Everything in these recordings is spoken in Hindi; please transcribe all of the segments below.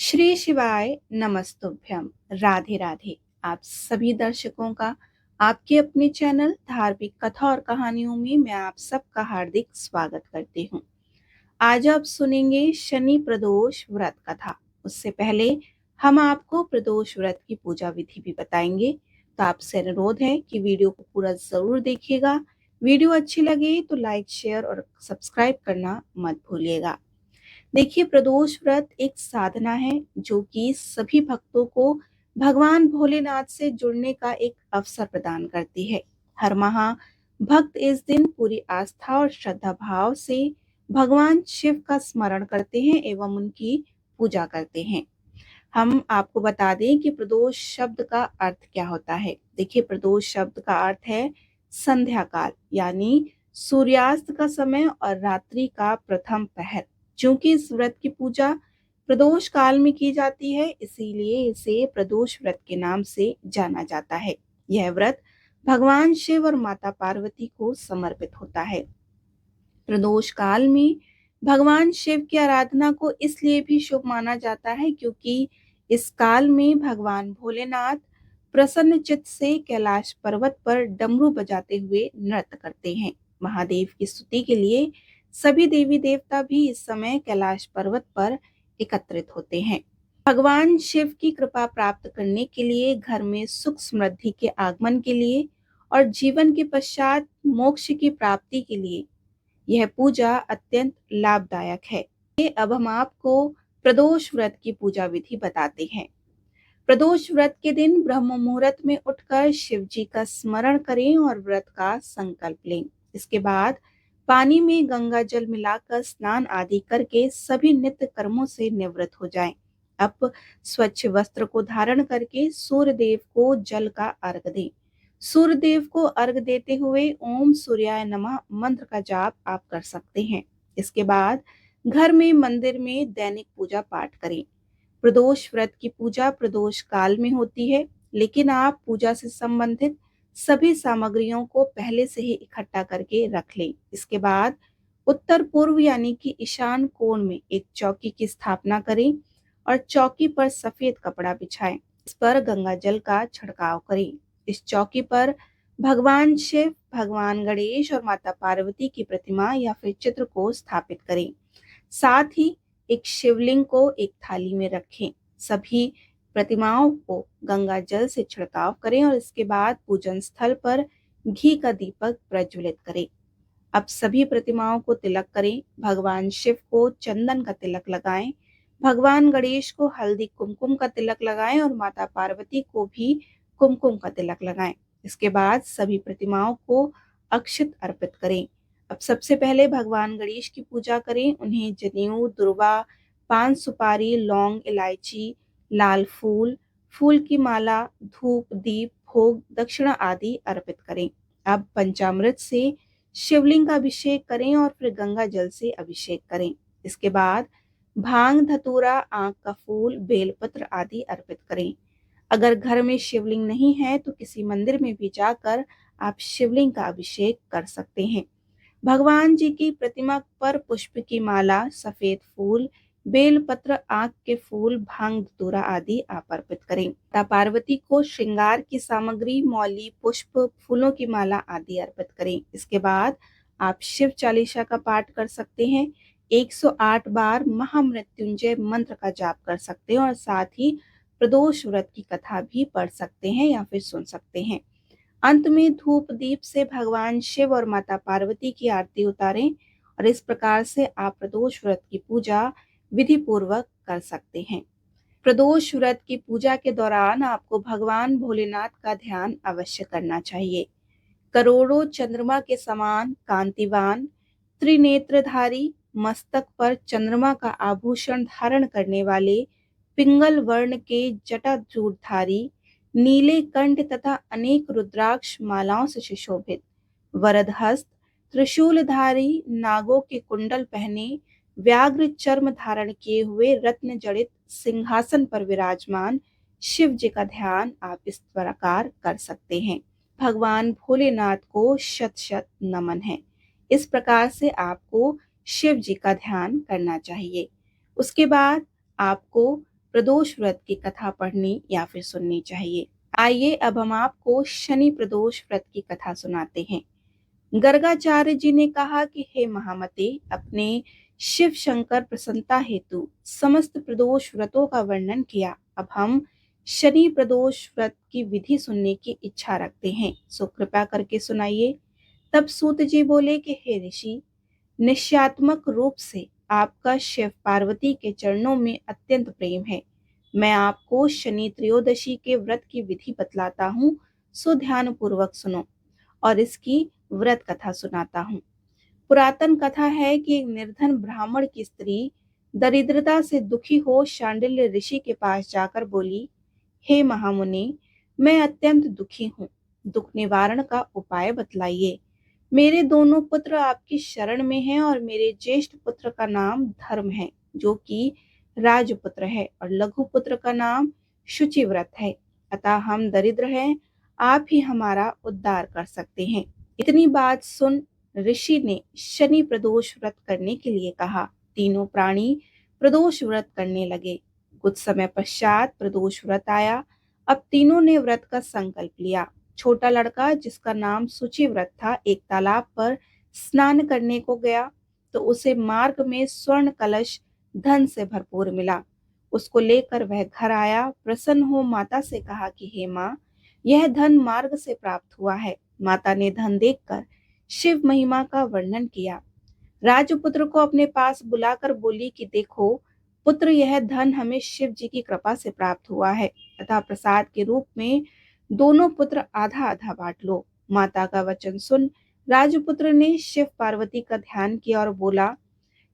श्री शिवाय नमस्तुभ्यम। राधे राधे। आप सभी दर्शकों का आपके अपने चैनल धार्मिक कथा और कहानियों में मैं आप सबका हार्दिक स्वागत करती हूँ। आज आप सुनेंगे शनि प्रदोष व्रत कथा। उससे पहले हम आपको प्रदोष व्रत की पूजा विधि भी बताएंगे, तो आपसे अनुरोध है कि वीडियो को पूरा जरूर देखिएगा। वीडियो अच्छी लगे तो लाइक, शेयर और सब्सक्राइब करना मत भूलिएगा। देखिए, प्रदोष व्रत एक साधना है जो कि सभी भक्तों को भगवान भोलेनाथ से जुड़ने का एक अवसर प्रदान करती है। हर माह भक्त इस दिन पूरी आस्था और श्रद्धा भाव से भगवान शिव का स्मरण करते हैं एवं उनकी पूजा करते हैं। हम आपको बता दें कि प्रदोष शब्द का अर्थ क्या होता है। देखिए, प्रदोष शब्द का अर्थ है संध्या काल, यानी सूर्यास्त का समय और रात्रि का प्रथम पहर। क्योंकि इस व्रत की पूजा प्रदोष काल में की जाती है, इसीलिए इसे प्रदोष व्रत के नाम से जाना जाता है। यह व्रत भगवान शिव और माता पार्वती को समर्पित होता है। प्रदोष काल में भगवान शिव की आराधना को इसलिए भी शुभ माना जाता है क्योंकि इस काल में भगवान भोलेनाथ प्रसन्न चित्त से कैलाश पर्वत पर डमरू बजाते हुए नृत्य करते हैं। महादेव की स्तुति के लिए सभी देवी देवता भी इस समय कैलाश पर्वत पर एकत्रित होते हैं। भगवान शिव की कृपा प्राप्त करने के लिए, घर में सुख समृद्धि के आगमन के लिए और जीवन के पश्चात मोक्ष की प्राप्ति के लिए यह पूजा अत्यंत लाभदायक है। अब हम आपको प्रदोष व्रत की पूजा विधि बताते हैं। प्रदोष व्रत के दिन ब्रह्म मुहूर्त में उठकर शिव जी का स्मरण करें और व्रत का संकल्प लें। इसके बाद पानी में गंगा जल मिलाकर स्नान आदि करके सभी नित्य कर्मों से निवृत्त हो जाएं। अब स्वच्छ वस्त्र को धारण करके सूर्य देव को जल का अर्घ दें। सूर्य देव को अर्घ देते हुए ओम सूर्याय नमः मंत्र का जाप आप कर सकते हैं। इसके बाद घर में, मंदिर में दैनिक पूजा पाठ करें। प्रदोष व्रत की पूजा प्रदोष काल में होती है, लेकिन आप पूजा से संबंधित सभी सामग्रियों को पहले से ही इकट्ठा करके रख लें। इसके बाद उत्तर पूर्व यानी कि ईशान कोण में एक चौकी की स्थापना करें और चौकी पर सफेद कपड़ा बिछाएं। इस पर गंगा जल का छिड़काव करें। इस चौकी पर भगवान शिव, भगवान गणेश और माता पार्वती की प्रतिमा या फिर चित्र को स्थापित करें। साथ ही एक शिवलिंग को एक थाली में रखें। सभी प्रतिमाओं को गंगा जल से छिड़काव करें और इसके बाद पूजन स्थल पर घी का दीपक प्रज्वलित करें। अब सभी प्रतिमाओं को तिलक करें। भगवान शिव को चंदन का तिलक लगाएं, भगवान गणेश को हल्दी कुमकुम का तिलक लगाएं और माता पार्वती को भी कुमकुम का तिलक लगाएं। इसके बाद सभी प्रतिमाओं को अक्षत अर्पित करें। अब सबसे पहले भगवान गणेश की पूजा करें। उन्हें जनेऊ, दुर्वा, पान सुपारी, लौंग, इलायची, लाल फूल, फूल की माला, धूप, दीप, भोग, दक्षिणा आदि अर्पित करें। अब पंचामृत से शिवलिंग का अभिषेक करें और फिर गंगा जल से अभिषेक करें। इसके बाद भांग, धतूरा, आंख का फूल, बेलपत्र आदि अर्पित करें। अगर घर में शिवलिंग नहीं है तो किसी मंदिर में भी जाकर आप शिवलिंग का अभिषेक कर सकते हैं। भगवान जी की प्रतिमा पर पुष्प की माला, सफेद फूल, बेलपत्र, आंख के फूल, भांग, धतूरा आदि आप अर्पित करें। माता पार्वती को श्रृंगार की सामग्री, मौली, पुष्प, फूलों की माला आदि अर्पित करें। इसके बाद आप शिव चालीसा का पाठ कर सकते हैं। 108 बार महामृत्युंजय मंत्र का जाप कर सकते हैं और साथ ही प्रदोष व्रत की कथा भी पढ़ सकते हैं या फिर सुन सकते हैं। अंत में धूप दीप से भगवान शिव और माता पार्वती की आरती उतारें और इस प्रकार से आप प्रदोष व्रत की पूजा विधि पूर्वक कर सकते हैं। प्रदोष व्रत की पूजा के दौरान आपको भगवान भोलेनाथ का ध्यान अवश्य करना चाहिए। करोड़ों चंद्रमा के समान कांतिवान, त्रिनेत्रधारी, मस्तक पर चंद्रमा का आभूषण धारण करने वाले, पिंगल वर्ण के जटाजूटधारी, नीले कंठ तथा अनेक रुद्राक्ष मालाओं से सुशोभित, वरद हस्त, त्रिशूलधारी, नागों के कुंडल पहने, व्याघ्र चर्म धारण किए हुए, रत्न जड़ित सिंहासन पर विराजमान शिव जी का ध्यान आप इस प्रकार कर सकते हैं। भगवान भोलेनाथ को शत शत नमन है। इस प्रकार से आपको शिव जी का ध्यान करना चाहिए। उसके बाद आपको प्रदोष व्रत की कथा पढ़नी या फिर सुननी चाहिए। आइए अब हम आपको शनि प्रदोष व्रत की कथा सुनाते हैं। गर्गाचार्य जी ने कहा कि हे महामते, अपने शिव शंकर प्रसन्नता हेतु समस्त प्रदोष व्रतों का वर्णन किया। अब हम शनि प्रदोष व्रत की विधि सुनने की इच्छा रखते हैं, सो कृपा करके सुनाइए। तब सूत जी बोले कि हे ऋषि, निश्चयात्मक रूप से आपका शिव पार्वती के चरणों में अत्यंत प्रेम है। मैं आपको शनि त्रयोदशी के व्रत की विधि बतलाता हूँ, सो ध्यान पूर्वक सुनो और इसकी व्रत कथा सुनाता हूँ। पुरातन कथा है कि एक निर्धन ब्राह्मण की स्त्री दरिद्रता से दुखी हो शांडिल्य ऋषि के पास जाकर बोली, हे महामुनि, मैं अत्यंत दुखी हूँ, दुख निवारण का उपाय बतलाइए। मेरे दोनों पुत्र आपकी शरण में हैं और मेरे ज्येष्ठ पुत्र का नाम धर्म है, जो कि राजपुत्र है, और लघु पुत्र का नाम शुचिव्रत है। अतः हम दरिद्र हैं, आप ही हमारा उद्धार कर सकते हैं। इतनी बात सुन ऋषि ने शनि प्रदोष व्रत करने के लिए कहा। तीनों प्राणी प्रदोष व्रत करने लगे। कुछ समय पश्चात प्रदोष व्रत आया। अब तीनों ने व्रत का संकल्प लिया। छोटा लड़का, जिसका नाम सुचिव्रत था, एक तालाब पर स्नान करने को गया तो उसे मार्ग में स्वर्ण कलश धन से भरपूर मिला। उसको लेकर वह घर आया। प्रसन्न हो माता से कहा कि हे माँ, यह धन मार्ग से प्राप्त हुआ है। माता ने धन देखकर शिव महिमा का वर्णन किया। राजपुत्र को अपने पास बुलाकर बोली कि देखो पुत्र, यह धन हमें शिव जी की कृपा से प्राप्त हुआ है, तथा प्रसाद के रूप में दोनों पुत्र आधा आधा बांट लो। माता का वचन सुन राजपुत्र ने शिव पार्वती का ध्यान किया और बोला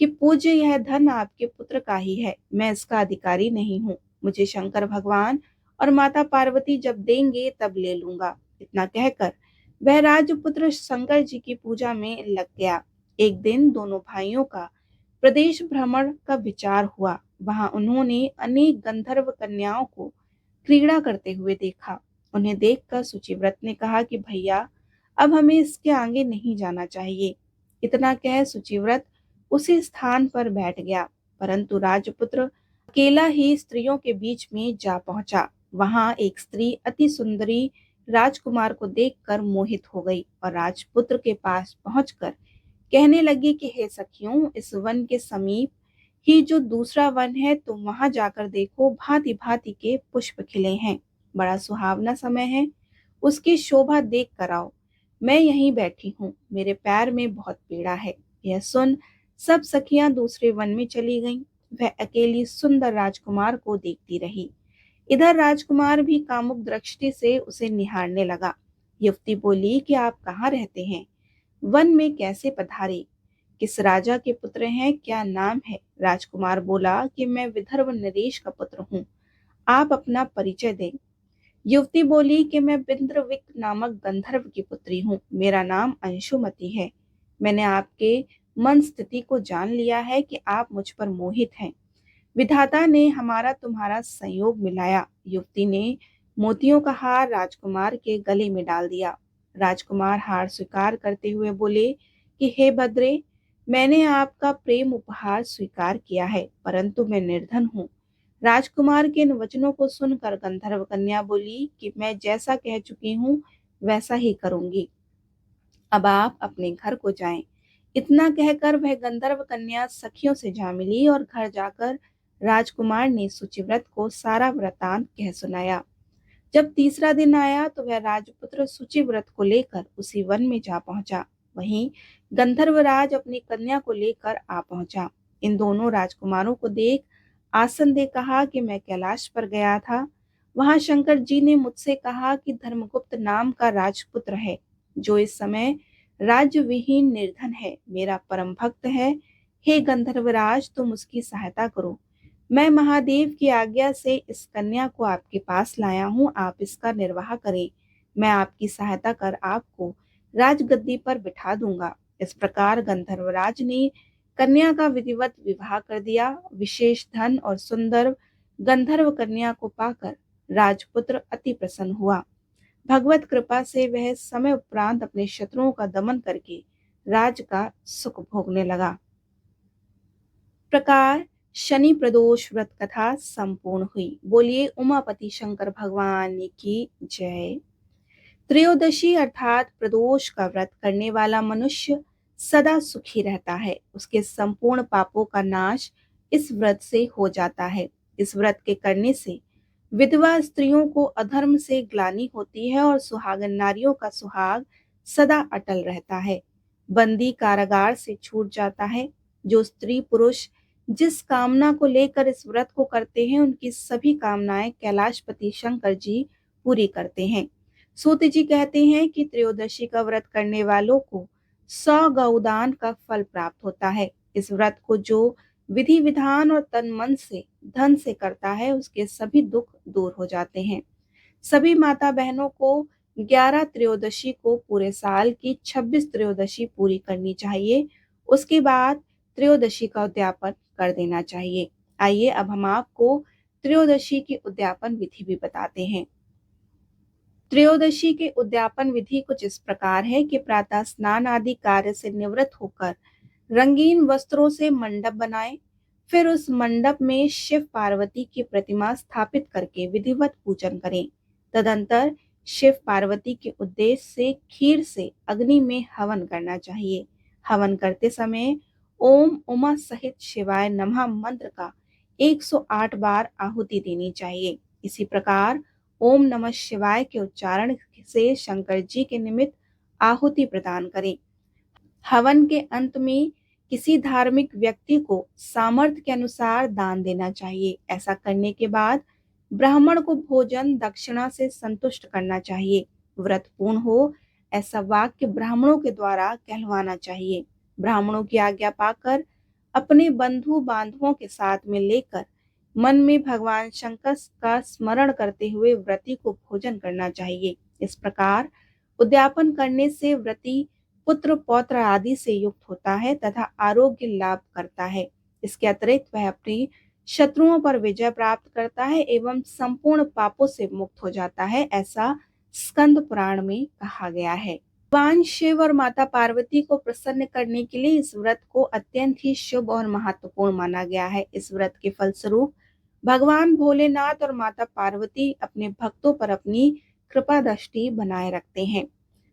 कि पूज्य, यह धन आपके पुत्र का ही है, मैं इसका अधिकारी नहीं हूँ। मुझे शंकर भगवान और माता पार्वती जब देंगे तब ले लूंगा। इतना कहकर वह राजपुत्र शंकर जी की पूजा में लग गया। एक दिन दोनों भाइयों का प्रदेश भ्रमण का विचार हुआ। वहां उन्होंने अनेक गंधर्व कन्याओं को क्रीड़ा करते हुए देखा। उन्हें देखकर सुचिव्रत ने कहा कि भैया, अब हमें इसके आगे नहीं जाना चाहिए। इतना कह सुचिव्रत उसी स्थान पर बैठ गया, परंतु राजपुत्र अकेला ही स्त्रियों के बीच में जा पहुंचा। वहां एक स्त्री अति सुंदरी राजकुमार को देखकर मोहित हो गई और राजपुत्र के पास पहुंचकर कहने लगी कि हे सखियों, इस वन के समीप ही जो दूसरा वन है, तुम वहां जाकर देखो, भांति भांति के पुष्प खिले हैं, बड़ा सुहावना समय है, उसकी शोभा देख कर आओ। मैं यहीं बैठी हूँ, मेरे पैर में बहुत पीड़ा है। यह सुन सब सखियां दूसरे वन में चली गईं। वह अकेली सुंदर राजकुमार को देखती रही। इधर राजकुमार भी कामुक दृष्टि से उसे निहारने लगा। युवती बोली कि आप कहाँ रहते हैं, वन में कैसे पधारे, किस राजा के पुत्र हैं, क्या नाम है? राजकुमार बोला कि मैं विदर्भ नरेश का पुत्र हूँ, आप अपना परिचय दें। युवती बोली कि मैं बिंद्रविक नामक गंधर्व की पुत्री हूँ, मेरा नाम अंशुमति है। मैंने आपके मन स्थिति को जान लिया है कि आप मुझ पर मोहित हैं। विधाता ने हमारा तुम्हारा संयोग मिलाया। युवती ने मोतियों का हार राजकुमार के गले में डाल दिया। राजकुमार हार स्वीकार करते हुए बोले कि हे भद्रे, मैंने आपका प्रेम उपहार स्वीकार किया है, परंतु मैं निर्धन हूँ। राजकुमार के इन वचनों को सुनकर गंधर्व कन्या बोली कि मैं जैसा कह चुकी हूँ वैसा ही करूंगी, अब आप अपने घर को जाएं। इतना कहकर वह गंधर्व कन्या सखियों से जा मिली और घर जाकर राजकुमार ने सुचिव्रत को सारा वृतांत कह सुनाया। जब तीसरा दिन आया तो वह राजपुत्र सुचिव्रत को लेकर उसी वन में जा पहुंचा। वहीं गंधर्वराज अपनी कन्या को लेकर आ पहुंचा। इन दोनों राजकुमारों को देख आसन दे कहा कि मैं कैलाश पर गया था। वहां शंकर जी ने मुझसे कहा कि धर्मगुप्त नाम का राजपुत्र है, जो इस समय राज्य विहीन निर्धन है, मेरा परम भक्त है। हे गंधर्वराज, तुम उसकी सहायता करो। मैं महादेव की आज्ञा से इस कन्या को आपके पास लाया हूँ, आप इसका निर्वाह करें। मैं आपकी सहायता कर आपको राजगद्दी पर बिठा दूंगा। इस प्रकार गंधर्वराज ने कन्या का विधिवत विवाह कर दिया। विशेष धन और सुंदर गंधर्व कन्या को पाकर राजपुत्र अति प्रसन्न हुआ। भगवत कृपा से वह समय उपरांत अपने शत्रुओं का दमन करके राज का सुख भोगने लगा। प्रकार शनि प्रदोष व्रत कथा संपूर्ण हुई। बोलिए उमापति शंकर भगवान की जय। त्रयोदशी अर्थात प्रदोष का व्रत करने वाला मनुष्य सदा सुखी रहता है। उसके संपूर्ण पापों का नाश इस व्रत से हो जाता है। इस व्रत के करने से विधवा स्त्रियों को अधर्म से ग्लानि होती है और सुहागन नारियों का सुहाग सदा अटल रहता है। बंदी कारागार से छूट जाता है। जो स्त्री पुरुष जिस कामना को लेकर इस व्रत को करते हैं, उनकी सभी कामनाएं कैलाशपति शंकर जी पूरी करते हैं। सूत जी कहते हैं कि त्रयोदशी का व्रत करने वालों को 100 गौदान का फल प्राप्त होता है। इस व्रत को जो विधि विधान और तन मन से धन से करता है, उसके सभी दुख दूर हो जाते हैं। सभी माता बहनों को 11 त्रयोदशी को पूरे साल की 26 त्रयोदशी पूरी करनी चाहिए। उसके बाद त्रयोदशी का उद्यापन कर देना चाहिए। आइए अब हम आपको त्रयोदशी की उद्यापन विधि भी बताते हैं। त्रयोदशी के उद्यापन विधि कुछ इस प्रकार है कि प्रातः स्नान आदि कार्य से निवृत्त होकर रंगीन वस्त्रों से मंडप बनाएं। फिर उस मंडप में शिव पार्वती की प्रतिमा स्थापित करके विधिवत पूजन करें। तदंतर शिव पार्वती के उद्देश्य से खीर से अग्नि में हवन करना चाहिए। हवन करते समय ओम उमा सहित शिवाय नमः मंत्र का 108 बार आहुति देनी चाहिए। इसी प्रकार ओम नमः शिवाय के उच्चारण से शंकर जी के निमित्त आहुति प्रदान करें। हवन के अंत में किसी धार्मिक व्यक्ति को सामर्थ्य के अनुसार दान देना चाहिए। ऐसा करने के बाद ब्राह्मण को भोजन दक्षिणा से संतुष्ट करना चाहिए। व्रत पूर्ण हो ऐसा वाक्य ब्राह्मणों के द्वारा कहलवाना चाहिए। ब्राह्मणों की आज्ञा पाकर अपने बंधु बांधवों के साथ में लेकर मन में भगवान शंकर का स्मरण करते हुए व्रती को भोजन करना चाहिए। इस प्रकार उद्यापन करने से व्रती पुत्र पौत्र आदि से युक्त होता है तथा आरोग्य लाभ करता है। इसके अतिरिक्त वह अपनी शत्रुओं पर विजय प्राप्त करता है एवं संपूर्ण पापों से मुक्त हो जाता है। ऐसा स्कंद पुराण में कहा गया है। भगवान शिव और माता पार्वती को प्रसन्न करने के लिए इस व्रत को अत्यंत ही शुभ और महत्वपूर्ण माना गया है। इस व्रत के फलस्वरूप भगवान भोलेनाथ और माता पार्वती अपने भक्तों पर अपनी कृपा दृष्टि बनाए रखते हैं।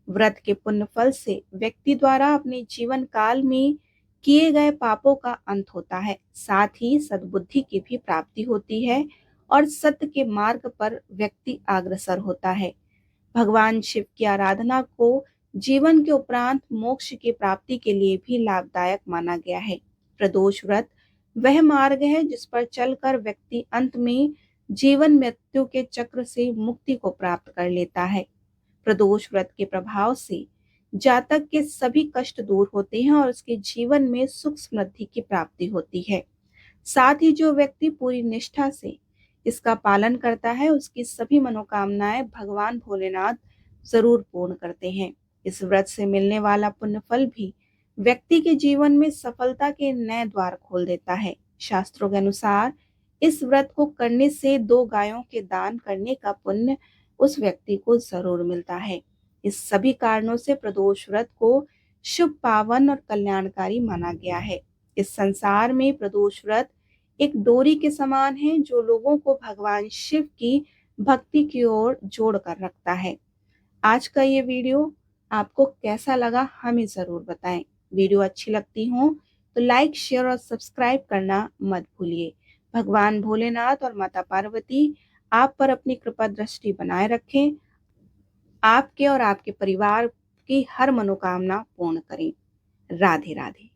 व्रत के पुण्य फल से व्यक्ति द्वारा अपने जीवन काल में किए गए पापों का अंत होता है। साथ ही सद्बुद्धि की भी प्राप्ति होती है और सत्य के मार्ग पर व्यक्ति अग्रसर होता है। भगवान शिव की आराधना को जीवन के उपरांत मोक्ष की प्राप्ति के लिए भी लाभदायक माना गया है। प्रदोष व्रत वह मार्ग है जिस पर चलकर व्यक्ति अंत में जीवन मृत्यु के चक्र से मुक्ति को प्राप्त कर लेता है। प्रदोष व्रत के प्रभाव से जातक के सभी कष्ट दूर होते हैं और उसके जीवन में सुख समृद्धि की प्राप्ति होती है। साथ ही जो व्यक्ति पूरी निष्ठा से इसका पालन करता है, उसकी सभी मनोकामनाएं भगवान भोलेनाथ जरूर पूर्ण करते हैं। इस व्रत से मिलने वाला पुण्य फल भी व्यक्ति के जीवन में सफलता के नए द्वार खोल देता है। शास्त्रों के अनुसार इस व्रत को करने से 2 गायों के दान करने का पुण्य उस व्यक्ति को जरूर मिलता है। इस सभी कारणों से प्रदोष व्रत को शुभ, पावन और कल्याणकारी माना गया है। इस संसार में प्रदोष व्रत एक डोरी के समान है जो लोगों को भगवान शिव की भक्ति की ओर जोड़ कर रखता है। आज का ये वीडियो आपको कैसा लगा हमें जरूर बताएं। वीडियो अच्छी लगती हो तो लाइक, शेयर और सब्सक्राइब करना मत भूलिए। भगवान भोलेनाथ और माता पार्वती आप पर अपनी कृपा दृष्टि बनाए रखें, आपके और आपके परिवार की हर मनोकामना पूर्ण करें। राधे राधे।